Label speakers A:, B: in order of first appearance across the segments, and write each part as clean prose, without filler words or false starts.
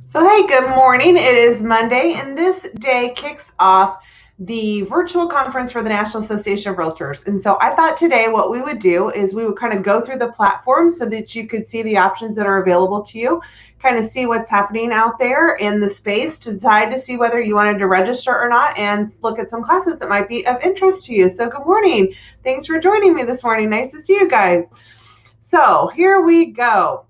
A: So hey, good morning. It is Monday, and this day kicks off the virtual conference for the National Association of Realtors. And so I thought today what we would do is we would kind of go through the platform so that you could see the options that are available to you, kind of see what's happening out there in the space to decide to see whether you wanted to register or not, and look at some classes that might be of interest to you. So good morning. Thanks for joining me this morning. Nice to see you guys. So here we go.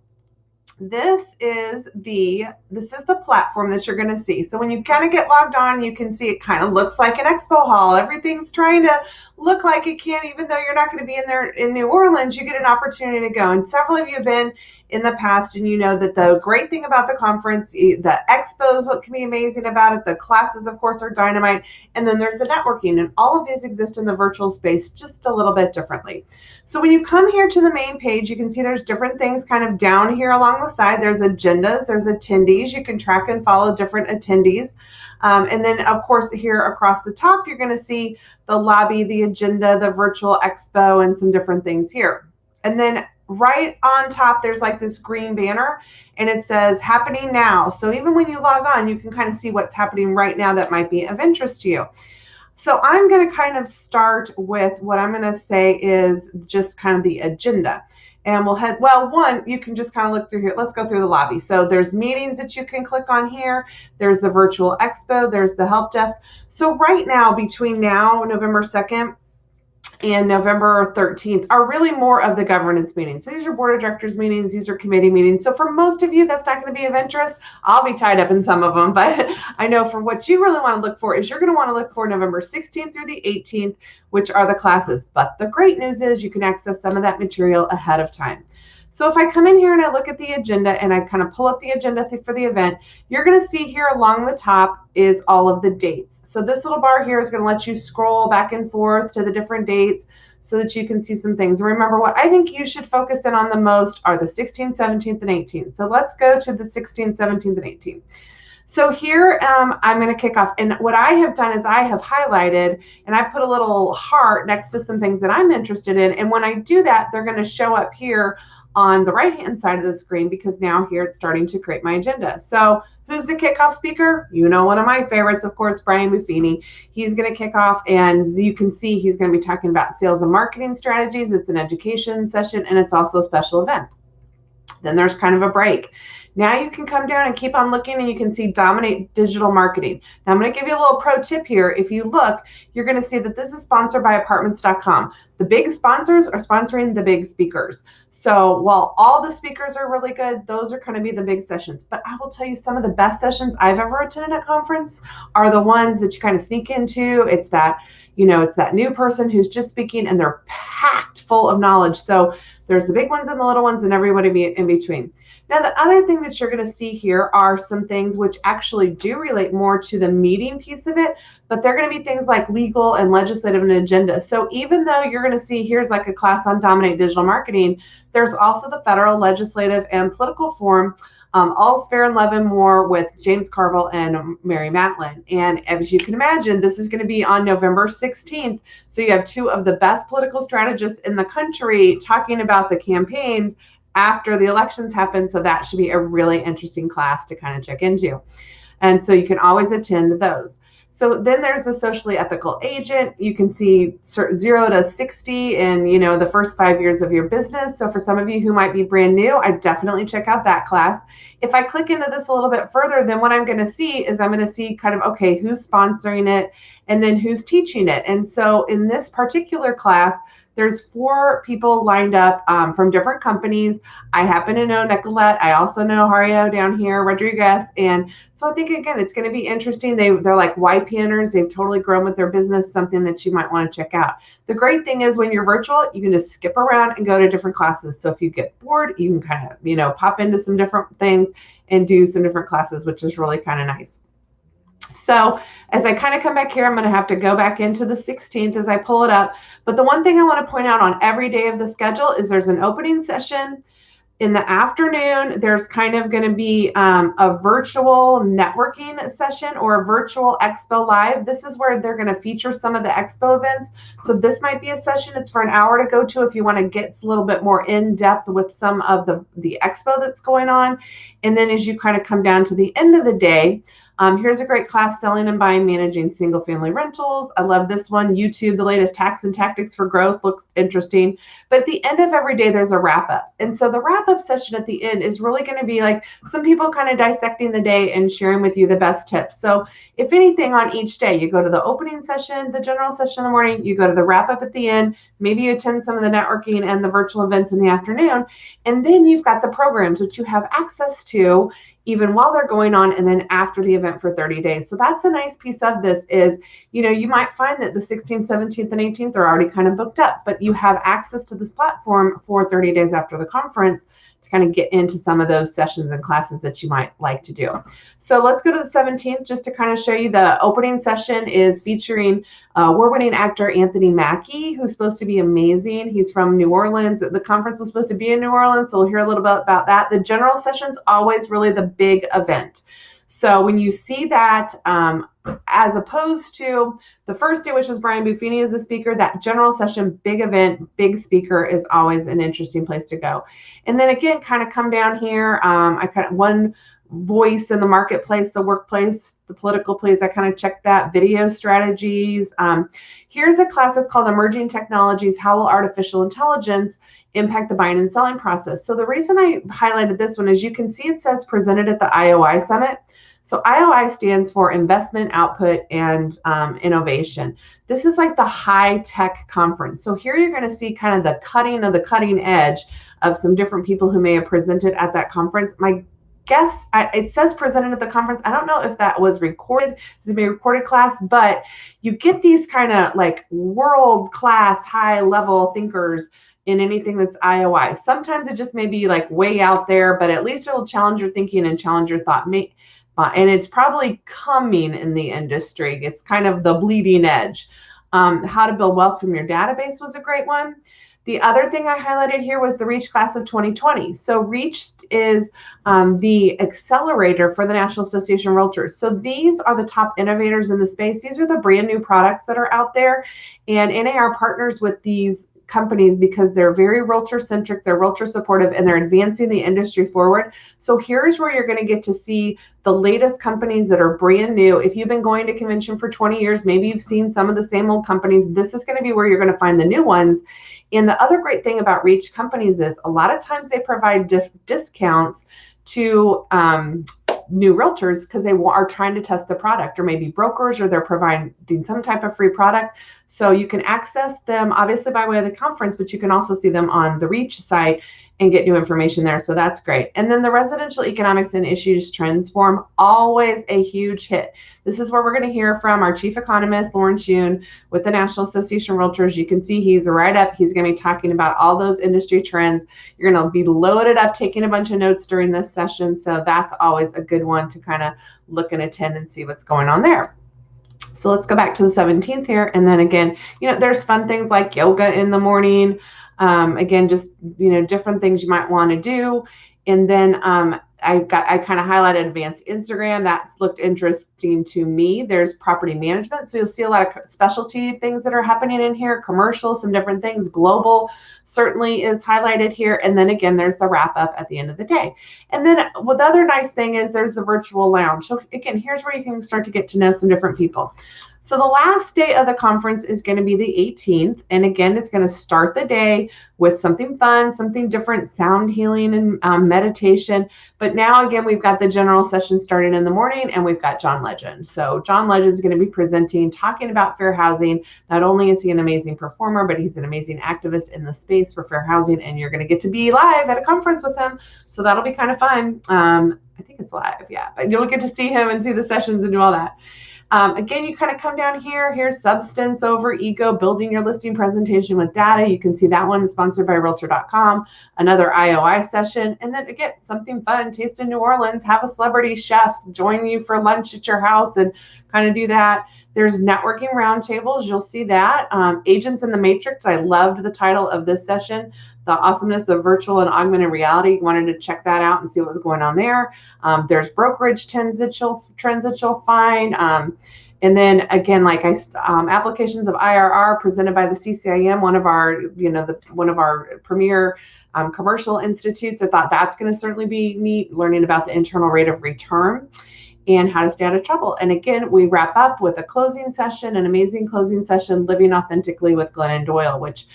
A: This is the platform that you're going to see. So when you kind of get logged on, you can see it kind of looks like an expo hall. Everything's trying to look like it can, even though you're not going to be in there in New Orleans. You get an opportunity to go. And several of you have been in the past, and you know that the great thing about the conference, the expos, what can be amazing about it, the classes, of course, are dynamite, and then there's the networking, and all of these exist in the virtual space just a little bit differently. So when you come here to the main page, you can see there's different things kind of down here along the side. There's agendas, there's attendees. You can track and follow different attendees. And then, of course, here across the top, you're going to see the lobby, the agenda, the virtual expo, and some different things here. And then right on top, there's like this green banner, and it says happening now. So even when you log on, you can kind of see what's happening right now that might be of interest to you. So I'm going to kind of start with what I'm going to say is just kind of the agenda. And we'll head, well, one, you can just kind of look through here. Let's go through the lobby. So there's meetings that you can click on here. There's the virtual expo. There's the help desk. So right now, between now, November 2nd, and November 13th are really more of the governance meetings. So these are board of directors meetings, these are committee meetings. So for most of you, that's not going to be of interest. I'll be tied up in some of them, but I know for what you really want to look for is you're going to want to look for November 16th through the 18th, which are the classes. But the great news is you can access some of that material ahead of time. So if I come in here and I look at the agenda and I kind of pull up the agenda for the event, you're going to see here along the top is all of the dates. So this little bar here is going to let you scroll back and forth to the different dates so that you can see some things. Remember, what I think you should focus in on the most are the 16th, 17th, and 18th. So let's go to the 16th, 17th, and 18th. So here I'm going to kick off. And what I have done is I have highlighted and I put a little heart next to some things that I'm interested in. And when I do that, they're going to show up here on the right-hand side of the screen, because now here it's starting to create my agenda. So who's the kickoff speaker? You know, one of my favorites, of course, Brian Buffini. He's going to kick off, and you can see he's going to be talking about sales and marketing strategies. It's an education session, and it's also a special event. Then there's kind of a break. Now you can come down and keep on looking, and you can see Dominate Digital Marketing. Now I'm going to give you a little pro tip here. If you look, you're going to see that this is sponsored by apartments.com. The big sponsors are sponsoring the big speakers. So while all the speakers are really good, those are going to be the big sessions. But I will tell you, some of the best sessions I've ever attended at conference are the ones that you kind of sneak into. It's that, you know, it's that new person who's just speaking, and they're packed full of knowledge. So there's the big ones and the little ones and everybody in between. Now, the other thing that you're going to see here are some things which actually do relate more to the meeting piece of it, but they're going to be things like legal and legislative and agenda. So even though you're going to see here's like a class on Dominate Digital Marketing, there's also the federal, legislative, and political forum, All's Fair in Love and More, with James Carville and Mary Matlin. And as you can imagine, this is going to be on November 16th. So you have two of the best political strategists in the country talking about the campaigns after the elections happen. So that should be a really interesting class to kind of check into. And so you can always attend those. So then there's the socially ethical agent. You can see 0 to 60 in, you know, the first 5 years of your business. So for some of you who might be brand new, I definitely check out that class. If I click into this a little bit further, then what I'm going to see is I'm going to see kind of, okay, who's sponsoring it and then who's teaching it. And so in this particular class, there's 4 people lined up from different companies. I happen to know Nicolette. I also know Hario down here, Rodriguez. And so I think, again, it's going to be interesting. They're like YPNers. They've totally grown with their business, something that you might want to check out. The great thing is when you're virtual, you can just skip around and go to different classes. So if you get bored, you can kind of, you know, pop into some different things and do some different classes, which is really kind of nice. So as I kind of come back here, I'm going to have to go back into the 16th as I pull it up. But the one thing I want to point out on every day of the schedule is there's an opening session, In the afternoon, there's kind of going to be a virtual networking session or a virtual expo live. This is where they're going to feature some of the expo events. So this might be a session. It's for an hour to go to if you want to get a little bit more in depth with some of the expo that's going on. And then as you kind of come down to the end of the day, here's a great class, Selling and Buying, Managing Single Family Rentals. I love this one. YouTube, the latest hacks and tactics for growth, looks interesting. But at the end of every day, there's a wrap up. And so the wrap up session at the end is really going to be like some people kind of dissecting the day and sharing with you the best tips. So if anything, on each day, you go to the opening session, the general session in the morning, you go to the wrap up at the end, maybe you attend some of the networking and the virtual events in the afternoon, and then you've got the programs which you have access to even while they're going on, and then after the event for 30 days. So that's the nice piece of this is, you know, you might find that the 16th, 17th, and 18th are already kind of booked up, but you have access to this platform for 30 days after the conference to kind of get into some of those sessions and classes that you might like to do. So let's go to the 17th just to kind of show you. The opening session is featuring award-winning actor Anthony Mackie, who's supposed to be amazing. He's from New Orleans. The conference was supposed to be in New Orleans, so we'll hear a little bit about that. The general session's always really the big event. So when you see that, as opposed to the first day, which was Brian Buffini as the speaker, that general session, big event, big speaker is always an interesting place to go. And then again, kind of come down here, I kind of one voice in the marketplace, the workplace, the political place, I kind of checked that. Video strategies. Here's a class that's called Emerging Technologies, How Will Artificial Intelligence Impact the Buying and Selling Process? So the reason I highlighted this one is you can see it says presented at the IOI Summit. So IOI stands for Investment, Output, and Innovation. This is like the high-tech conference. So here you're going to see kind of the cutting edge of some different people who may have presented at that conference. My guess, it says presented at the conference. I don't know if that was recorded. It's a recorded class, but you get these kind of like world-class, high-level thinkers in anything that's IOI. Sometimes it just may be like way out there, but at least it'll challenge your thinking and challenge your thought. And it's probably coming in the industry. It's kind of the bleeding edge. How to build wealth from your database was a great one. The other thing I highlighted here was the REACH class of 2020. So REACH is the accelerator for the National Association of Realtors. So these are the top innovators in the space. These are the brand new products that are out there. And NAR partners with these companies because they're very realtor centric, they're realtor supportive, and they're advancing the industry forward. So here's where you're going to get to see the latest companies that are brand new. If you've been going to convention for 20 years, maybe you've seen some of the same old companies. This is going to be where you're going to find the new ones. And the other great thing about REACH companies is a lot of times they provide discounts to new realtors because they are trying to test the product, or maybe brokers, or they're providing some type of free product. So you can access them obviously by way of the conference, but you can also see them on the REACH site and get new information there. So that's great. And then the Residential Economics and Issues Trends Forum, always a huge hit. This is where we're going to hear from our chief economist, Lawrence Yoon, with the National Association of Realtors. You can see he's right up. He's going to be talking about all those industry trends. You're going to be loaded up, taking a bunch of notes during this session. So that's always a good one to kind of look and attend and see what's going on there. So let's go back to the 17th here. And then again, there's fun things like yoga in the morning. Again, just, different things you might want to do. And then I kind of highlighted advanced Instagram. That's looked interesting to me. There's property management. So you'll see a lot of specialty things that are happening in here, commercial, some different things. Global certainly is highlighted here. And then again, there's the wrap up at the end of the day. And then the other nice thing is there's the virtual lounge. So again, here's where you can start to get to know some different people. So the last day of the conference is going to be the 18th. And again, it's going to start the day with something fun, something different, sound healing and meditation. But now, again, we've got the general session starting in the morning, and we've got John Legend. So John Legend is going to be presenting, talking about fair housing. Not only is he an amazing performer, but he's an amazing activist in the space for fair housing. And you're going to get to be live at a conference with him. So that'll be kind of fun. I think it's live, yeah. But you'll get to see him and see the sessions and do all that. Again, you kind of come down here. Here's Substance over Ego, Building Your Listing Presentation with Data. You can see that one is sponsored by Realtor.com, another IOI session. And then again, something fun, Taste in New Orleans, have a celebrity chef join you for lunch at your house and kind of do that. There's networking roundtables. You'll see that. Agents in the Matrix. I loved the title of this session, The Awesomeness of Virtual and Augmented Reality. Wanted to check that out and see what was going on there. There's brokerage trends that you'll find. And then again, like applications of IRR presented by the CCIM, one of our premier commercial institutes. I thought that's going to certainly be neat, learning about the internal rate of return and how to stay out of trouble. And again, we wrap up with a closing session, an amazing closing session, Living Authentically with Glennon Doyle, which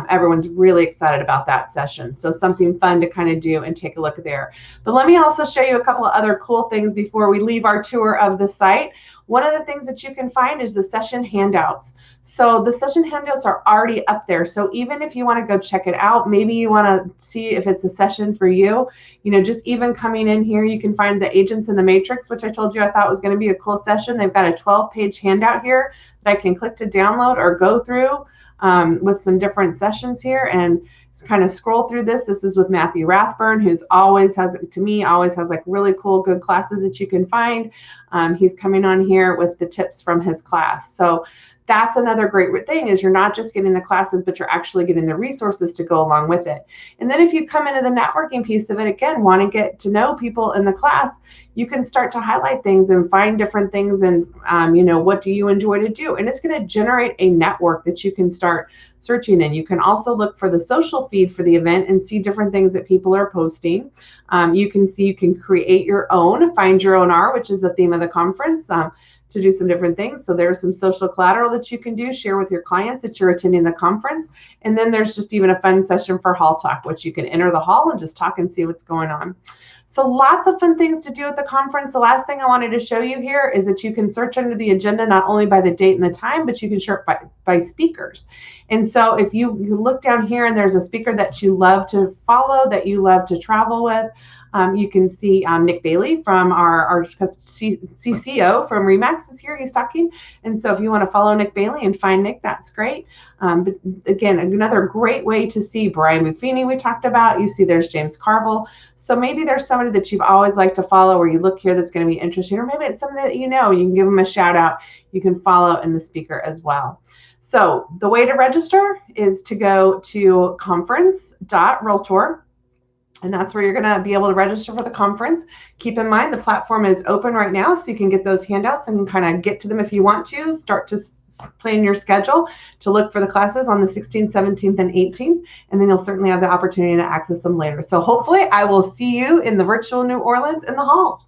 A: everyone's really excited about that session. So something fun to kind of do and take a look at there. But let me also show you a couple of other cool things before we leave our tour of the site. One of the things that you can find is the session handouts. So the session handouts are already up there. So even if you want to go check it out, maybe you want to see if it's a session for you, just even coming in here, you can find the Agents in the Matrix, which I told you I thought was going to be a cool session. They've got a 12-page handout here that I can click to download or go through with some different sessions here and kind of scroll through this. This is with Matthew Rathburn, who's always has like really cool, good classes that you can find. He's coming on here with the tips from his class. So that's another great thing, is you're not just getting the classes, but you're actually getting the resources to go along with it. And then if you come into the networking piece of it, again, want to get to know people in the class, you can start to highlight things and find different things and, what do you enjoy to do? And it's going to generate a network that you can start searching in. You can also look for the social feed for the event and see different things that people are posting. You can create your own, find your own R, which is the theme of the conference, to do some different things. So there's some social collateral that you can do, share with your clients that you're attending the conference. And then there's just even a fun session for hall talk, which you can enter the hall and just talk and see what's going on. So lots of fun things to do at the conference. The last thing I wanted to show you here is that you can search under the agenda, not only by the date and the time, but you can search by speakers. And so if you look down here and there's a speaker that you love to follow, that you love to travel with, you can see Nick Bailey from our CCO from Remax is here. He's talking. And so if you want to follow Nick Bailey and find Nick, that's great. But again, another great way to see Brian Buffini we talked about. You see there's James Carville. So maybe there's somebody that you've always liked to follow, or you look here that's going to be interesting, or maybe it's something that you can give them a shout out. You can follow in the speaker as well. So the way to register is to go to conference.realtor. And that's where you're going to be able to register for the conference. Keep in mind, the platform is open right now, so you can get those handouts and kind of get to them if you want to. Start to plan your schedule to look for the classes on the 16th, 17th, and 18th. And then you'll certainly have the opportunity to access them later. So hopefully I will see you in the virtual New Orleans in the hall.